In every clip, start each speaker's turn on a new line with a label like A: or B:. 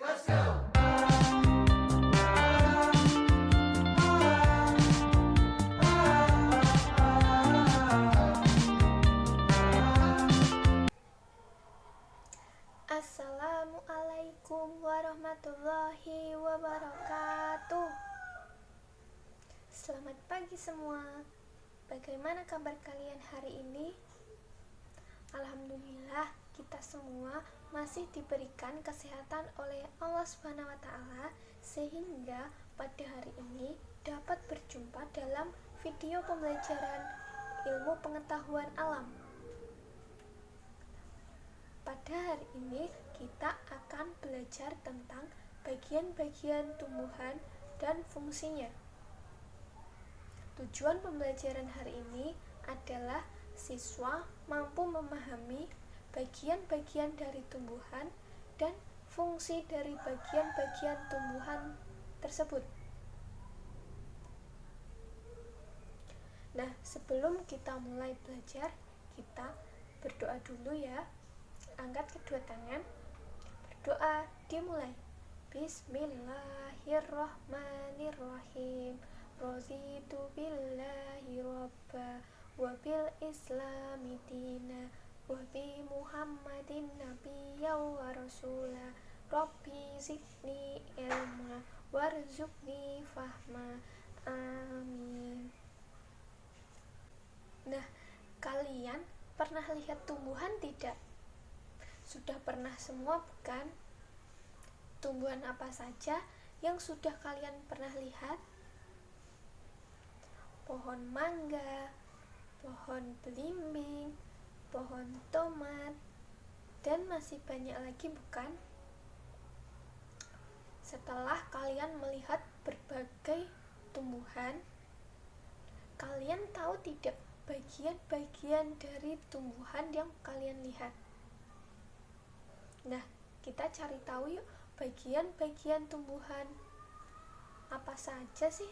A: Assalamualaikum warahmatullahi wabarakatuh. Selamat pagi semua. Bagaimana kabar kalian hari ini? Alhamdulillah, kita semua masih diberikan kesehatan oleh Allah Subhanahu wa taala sehingga pada hari ini dapat berjumpa dalam video pembelajaran ilmu pengetahuan alam. Pada hari ini kita akan belajar tentang bagian-bagian tumbuhan dan fungsinya. Tujuan pembelajaran hari ini adalah siswa mampu memahami bagian-bagian dari tumbuhan dan fungsi dari bagian-bagian tumbuhan tersebut. Nah, sebelum kita mulai belajar, kita berdoa dulu ya. Angkat kedua tangan, berdoa, dimulai. Bismillahirrahmanirrahim. Raditu billahi robba wa bil islami dina wa bi muhammadin nabiyya wa rasula. Rabbi zidni ilma warzuqni fahma. Amin. Nah, kalian pernah lihat tumbuhan tidak? Sudah pernah semua bukan? Tumbuhan apa saja yang sudah kalian pernah lihat? Pohon mangga, pohon belimbing, pohon tomat, dan masih banyak lagi bukan? Setelah kalian melihat berbagai tumbuhan, kalian tahu tidak bagian-bagian dari tumbuhan yang kalian lihat? Nah, kita cari tahu yuk bagian-bagian tumbuhan apa saja sih?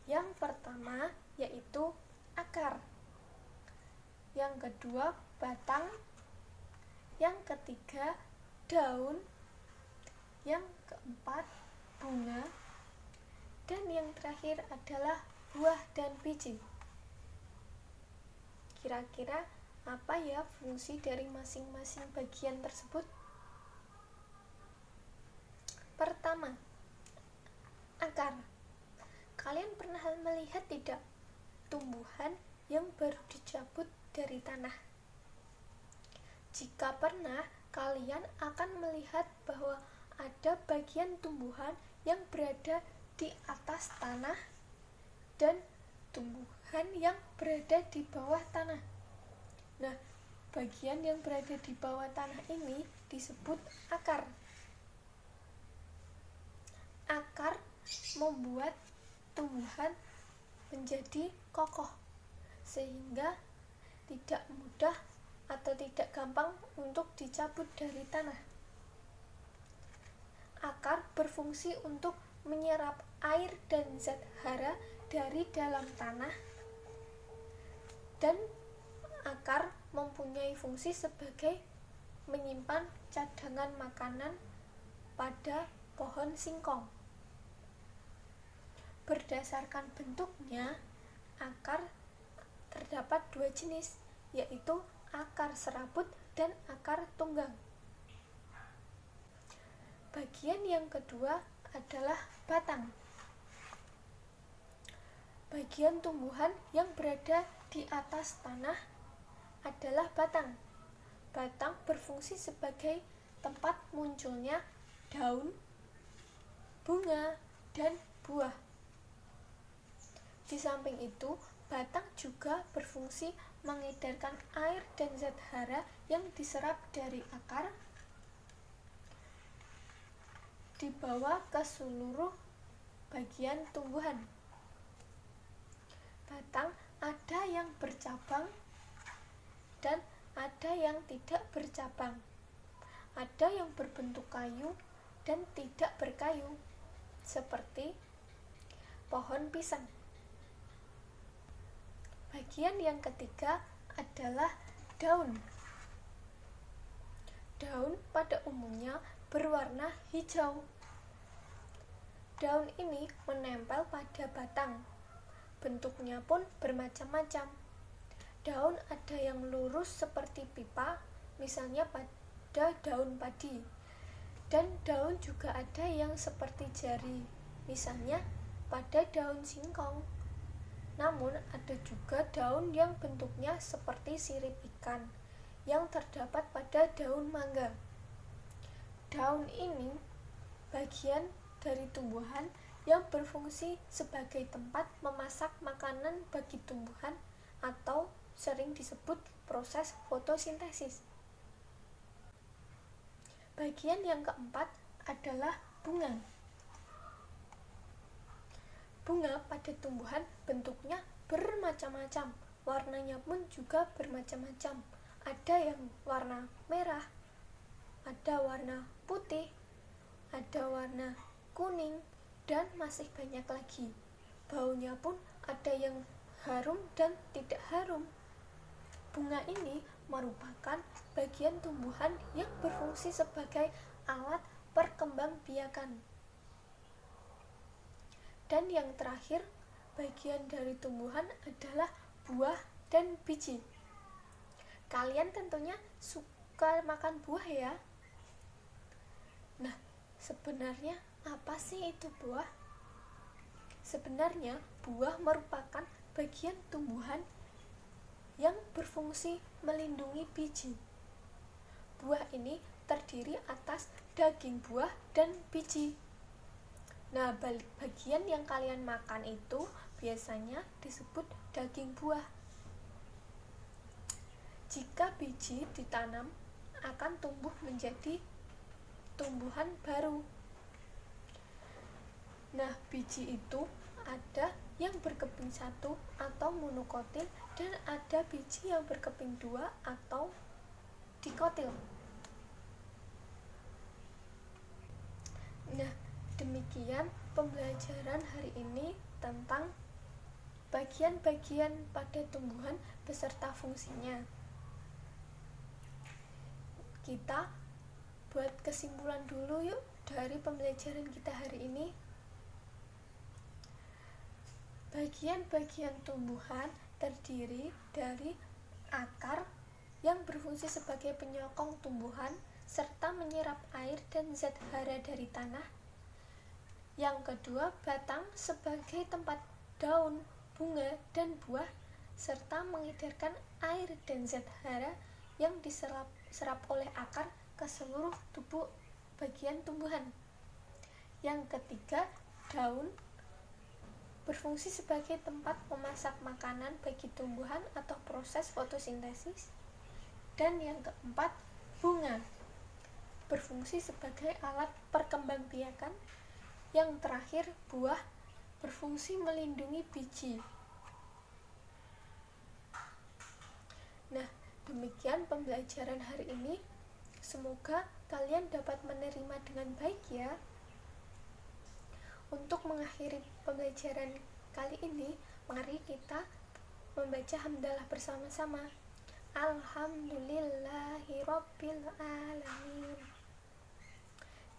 A: Yang pertama yaitu akar, yang kedua batang, yang ketiga daun, yang keempat bunga, dan yang terakhir adalah buah dan biji. Kira-kira apa ya fungsi dari masing-masing bagian tersebut? Pertama, akar. Kalian pernah melihat tidak tumbuhan yang baru dicabut dari tanah? Jika pernah, kalian akan melihat bahwa ada bagian tumbuhan yang berada di atas tanah dan tumbuhan yang berada di bawah tanah. Nah, bagian yang berada di bawah tanah ini disebut akar. Akar membuat tumbuhan menjadi kokoh, sehingga tidak mudah atau tidak gampang untuk dicabut dari tanah. Akar berfungsi untuk menyerap air dan zat hara dari dalam tanah, dan akar mempunyai fungsi sebagai menyimpan cadangan makanan pada pohon singkong. Berdasarkan bentuknya, akar terdapat dua jenis, yaitu akar serabut dan akar tunggang. Bagian yang kedua adalah batang. Bagian tumbuhan yang berada di atas tanah adalah batang. Batang berfungsi sebagai tempat munculnya daun, bunga, dan buah. Di samping itu, batang juga berfungsi mengedarkan air dan zat hara yang diserap dari akar dibawa ke seluruh bagian tumbuhan. Batang ada yang bercabang dan ada yang tidak bercabang. Ada yang berbentuk kayu dan tidak berkayu, seperti pohon pisang. Bagian yang ketiga adalah daun. Daun pada umumnya berwarna hijau. Daun ini menempel pada batang. Bentuknya pun bermacam-macam. Daun ada yang lurus seperti pipa, misalnya pada daun padi. Dan daun juga ada yang seperti jari, misalnya pada daun singkong. Namun ada juga daun yang bentuknya seperti sirip ikan yang terdapat pada daun mangga. Daun ini bagian dari tumbuhan yang berfungsi sebagai tempat memasak makanan bagi tumbuhan atau sering disebut proses fotosintesis. Bagian yang keempat adalah bunga. Bunga pada tumbuhan bentuknya bermacam-macam, warnanya pun juga bermacam-macam. Ada yang warna merah, ada warna putih, ada warna kuning, dan masih banyak lagi. Baunya pun ada yang harum dan tidak harum. Bunga ini merupakan bagian tumbuhan yang berfungsi sebagai alat perkembangbiakan. Dan yang terakhir, bagian dari tumbuhan adalah buah dan biji. Kalian tentunya suka makan buah ya? Nah, sebenarnya apa sih itu buah? Sebenarnya buah merupakan bagian tumbuhan yang berfungsi melindungi biji. Buah ini terdiri atas daging buah dan biji. Nah, bagian yang kalian makan itu biasanya disebut daging buah. Jika biji ditanam, akan tumbuh menjadi tumbuhan baru. Nah, biji itu ada yang berkeping satu atau monokotil dan ada biji yang berkeping dua atau dikotil. Nah, demikian pembelajaran hari ini tentang bagian-bagian pada tumbuhan beserta fungsinya. Kita buat kesimpulan dulu yuk dari pembelajaran kita hari ini. Bagian-bagian tumbuhan terdiri dari akar yang berfungsi sebagai penyokong tumbuhan serta menyerap air dan zat hara dari tanah. Yang kedua, batang sebagai tempat daun, bunga, dan buah serta mengedarkan air dan zat hara yang diserap oleh akar ke seluruh tubuh bagian tumbuhan. Yang ketiga, daun berfungsi sebagai tempat memasak makanan bagi tumbuhan atau proses fotosintesis. Dan yang keempat, bunga berfungsi sebagai alat perkembangbiakan. Yang terakhir, buah berfungsi melindungi biji. Nah, demikian pembelajaran hari ini. Semoga kalian dapat menerima dengan baik ya. Untuk mengakhiri pembelajaran kali ini, mari kita membaca hamdalah bersama-sama. Alhamdulillahirabbil alamin.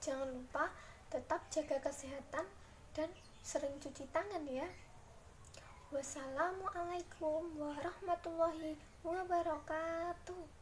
A: Jangan lupa tetap jaga kesehatan dan sering cuci tangan ya. Wassalamualaikum warahmatullahi wabarakatuh.